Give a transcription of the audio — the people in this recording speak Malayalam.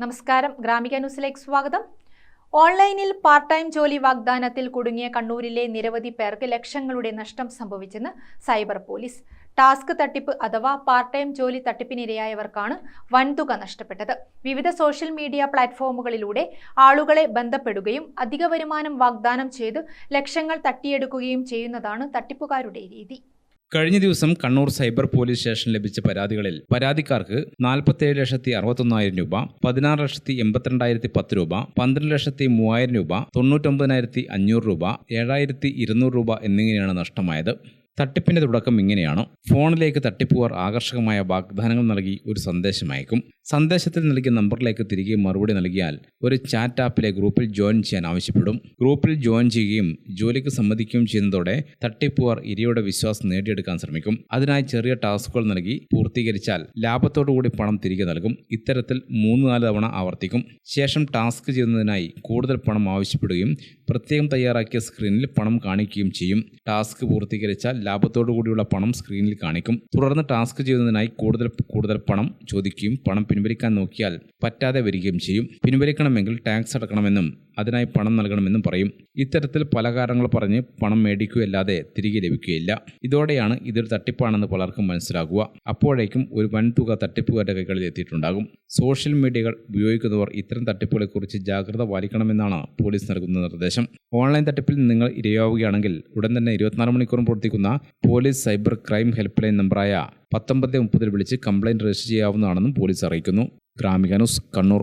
നമസ്കാരം, ഗ്രാമിക ന്യൂസിലേക്ക് സ്വാഗതം. ഓൺലൈനിൽ പാർട്ട് ടൈം ജോലി വാഗ്ദാനത്തിൽ കുടുങ്ങിയ കണ്ണൂരിലെ നിരവധി പേർക്ക് ലക്ഷങ്ങളുടെ നഷ്ടം സംഭവിച്ചെന്ന് സൈബർ പോലീസ്. ടാസ്ക് തട്ടിപ്പ് അഥവാ പാർട്ട് ടൈം ജോലി തട്ടിപ്പിനിരയായവർക്കാണ് വൻതുക നഷ്ടപ്പെട്ടത്. വിവിധ സോഷ്യൽ മീഡിയ പ്ലാറ്റ്ഫോമുകളിലൂടെ ആളുകളെ ബന്ധപ്പെടുകയും അധിക വരുമാനം വാഗ്ദാനം ചെയ്ത് ലക്ഷങ്ങൾ തട്ടിയെടുക്കുകയും ചെയ്യുന്നതാണ് തട്ടിപ്പുകാരുടെ രീതി. കഴിഞ്ഞ ദിവസം കണ്ണൂർ സൈബർ പോലീസ് സ്റ്റേഷനിൽ ലഭിച്ച പരാതികളിൽ പരാതിക്കാർക്ക് 47,61,000 രൂപ, 16,82,010 രൂപ, 12,03,000 രൂപ, 99,500 രൂപ, 7,200 രൂപ എന്നിങ്ങനെയാണ് നഷ്ടമായത്. തട്ടിപ്പിന്റെ തുടക്കം ഇങ്ങനെയാണ്. ഫോണിലേക്ക് തട്ടിപ്പുകാർ ആകർഷകമായ വാഗ്ദാനങ്ങൾ നൽകി ഒരു സന്ദേശം അയക്കും. സന്ദേശത്തിൽ നൽകിയ നമ്പറിലേക്ക് തിരികെ മറുപടി നൽകിയാൽ ഒരു ചാറ്റ് ആപ്പിലെ ഗ്രൂപ്പിൽ ജോയിൻ ചെയ്യാൻ ആവശ്യപ്പെടും. ഗ്രൂപ്പിൽ ജോയിൻ ചെയ്യുകയും ജോലിക്ക് സമ്മതിക്കുകയും ചെയ്യുന്നതോടെ തട്ടിപ്പുകാർ ഇരയുടെ വിശ്വാസം നേടിയെടുക്കാൻ ശ്രമിക്കും. അതിനായി ചെറിയ ടാസ്കുകൾ നൽകി പൂർത്തീകരിച്ചാൽ ലാഭത്തോടുകൂടി പണം തിരികെ നൽകും. ഇത്തരത്തിൽ 3-4 തവണ ആവർത്തിക്കും. ശേഷം ടാസ്ക് ചെയ്യുന്നതിനായി കൂടുതൽ പണം ആവശ്യപ്പെടുകയും പ്രത്യേകം തയ്യാറാക്കിയ സ്ക്രീനിൽ പണം കാണിക്കുകയും ചെയ്യും. ടാസ്ക് പൂർത്തീകരിച്ചാൽ ലാഭത്തോടു കൂടിയുള്ള പണം സ്ക്രീനിൽ കാണിക്കും. തുടർന്ന് ടാസ്ക് ചെയ്യുന്നതിനായി കൂടുതൽ പണം ചോദിക്കുകയും പണം പിൻവലിക്കാൻ നോക്കിയാൽ പറ്റാതെ വരികയും ചെയ്യും. പിൻവലിക്കണമെങ്കിൽ ടാക്സ് അടക്കണമെന്നും അതിനായി പണം നൽകണമെന്നും പറയും. ഇത്തരത്തിൽ പല കാരണങ്ങൾ പറഞ്ഞ് പണം മേടിക്കുകയല്ലാതെ തിരികെ ലഭിക്കുകയില്ല. ഇതോടെയാണ് ഇതൊരു തട്ടിപ്പാണെന്ന് പലർക്കും മനസ്സിലാകുക. അപ്പോഴേക്കും ഒരു വൻതുക തട്ടിപ്പുകാരുടെ കൈകളിൽ എത്തിയിട്ടുണ്ടാകും. സോഷ്യൽ മീഡിയകൾ ഉപയോഗിക്കുന്നവർ ഇത്തരം തട്ടിപ്പുകളെക്കുറിച്ച് ജാഗ്രത പാലിക്കണമെന്നാണ് പോലീസ് നൽകുന്ന നിർദ്ദേശം. ഓൺലൈൻ തട്ടിപ്പിൽ നിങ്ങൾ ഇരയാവുകയാണെങ്കിൽ ഉടൻ തന്നെ 24 മണിക്കൂറും പ്രവർത്തിക്കുന്ന police cyber crime help line നമ്പറായ 1930 വിളിച്ച് കംപ്ലയിന്റ് രജിസ്റ്റർ ചെയ്യാവുന്നതാണെന്നും പോലീസ് അറിയിക്കുന്നു. ഗ്രാമിക ന്യൂസ്, കണ്ണൂർ.